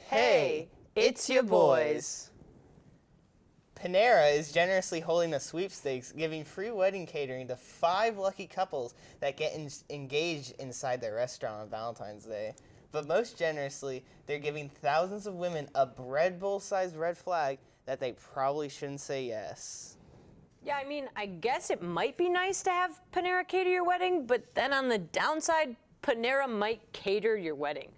Hey, it's your boys. Panera is generously holding a sweepstakes, giving free wedding catering to 5 lucky couples that get engaged inside their restaurant on Valentine's Day. But most generously, they're giving thousands of women a bread bowl-sized red flag that they probably shouldn't say yes. Yeah, I mean, I guess it might be nice to have Panera cater your wedding, but then on the downside, Panera might cater your wedding.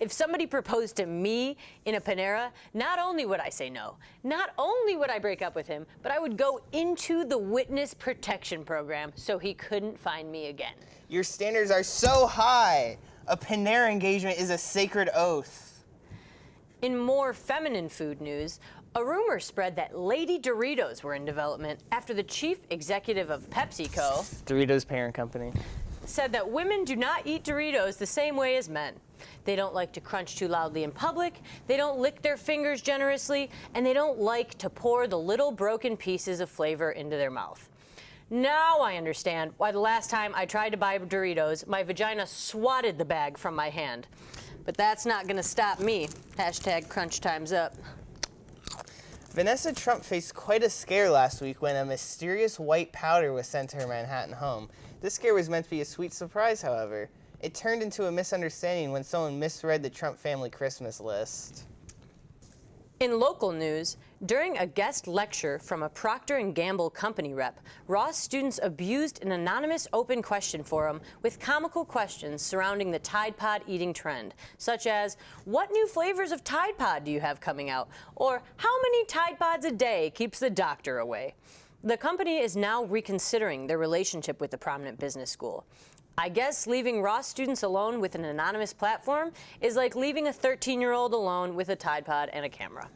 If somebody proposed to me in a Panera, not only would I say no, not only would I break up with him, but I would go into the witness protection program so he couldn't find me again. Your standards are so high. A Panera engagement is a sacred oath. In more feminine food news, a rumor spread that Lady Doritos were in development after the chief executive of PepsiCo, Doritos parent company, said that women do not eat Doritos the same way as men. They don't like to crunch too loudly in public, they don't lick their fingers generously, and they don't like to pour the little broken pieces of flavor into their mouth. Now I understand why the last time I tried to buy Doritos, my vagina swatted the bag from my hand. But that's not gonna stop me. Hashtag crunch time's up. Vanessa Trump faced quite a scare last week when a mysterious white powder was sent to her Manhattan home. This scare was meant to be a sweet surprise, however. It turned into a misunderstanding when someone misread the Trump family Christmas list. In local news, during a guest lecture from a Procter & Gamble company rep, Ross students abused an anonymous open question forum with comical questions surrounding the Tide Pod eating trend, such as, what new flavors of Tide Pod do you have coming out? Or how many Tide Pods a day keeps the doctor away? The company is now reconsidering their relationship with the prominent business school. I guess leaving Ross students alone with an anonymous platform is like leaving a 13-year-old alone with a Tide Pod and a camera.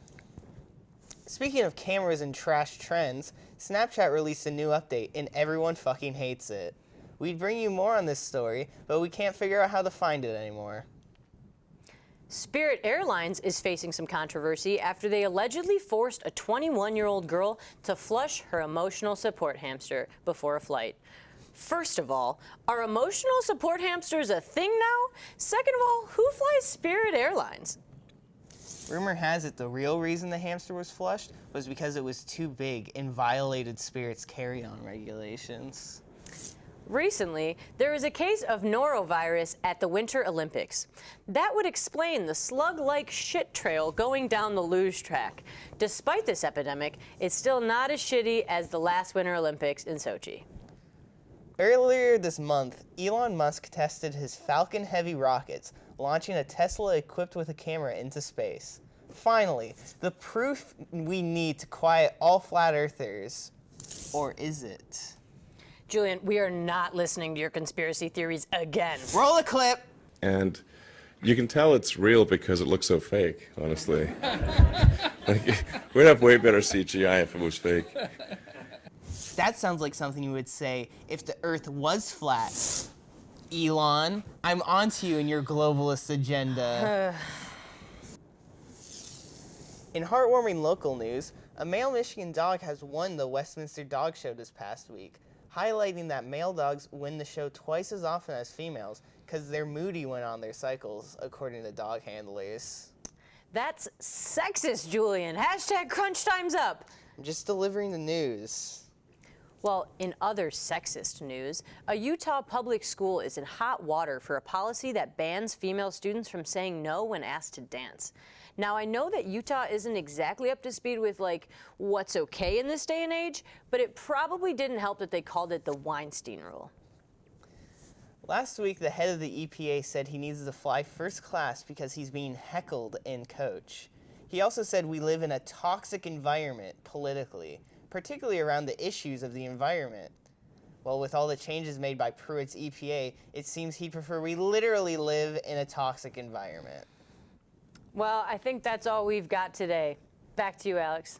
Speaking of cameras and trash trends, Snapchat released a new update and everyone fucking hates it. We'd bring you more on this story, but we can't figure out how to find it anymore. Spirit Airlines is facing some controversy after they allegedly forced a 21-year-old girl to flush her emotional support hamster before a flight. First of all, are emotional support hamsters a thing now? Second of all, who flies Spirit Airlines? Rumor has it the real reason the hamster was flushed was because it was too big and violated Spirit's carry-on regulations. Recently, there was a case of norovirus at the Winter Olympics. That would explain the slug-like shit trail going down the luge track. Despite this epidemic, it's still not as shitty as the last Winter Olympics in Sochi. Earlier this month, Elon Musk tested his Falcon Heavy rockets, launching a Tesla equipped with a camera into space. Finally, the proof we need to quiet all flat earthers. Or is it? Julian, we are not listening to your conspiracy theories again. Roll a clip! And you can tell it's real because it looks so fake, honestly. Like, we'd have way better CGI if it was fake. That sounds like something you would say if the Earth was flat. Elon, I'm onto you and your globalist agenda. In heartwarming local news, a male Michigan dog has won the Westminster Dog Show this past week, highlighting that male dogs win the show twice as often as females because they're moody when on their cycles, according to dog handlers. That's sexist, Julian. Hashtag crunch time's up. I'm just delivering the news. Well, in other sexist news, a Utah public school is in hot water for a policy that bans female students from saying no when asked to dance. Now, I know that Utah isn't exactly up to speed with, like, what's okay in this day and age, but it probably didn't help that they called it the Weinstein Rule. Last week, the head of the EPA said he needs to fly first class because he's being heckled in coach. He also said we live in a toxic environment politically, particularly around the issues of the environment. Well, with all the changes made by Pruitt's EPA, it seems he'd prefer we literally live in a toxic environment. Well, I think that's all we've got today. Back to you, Alex.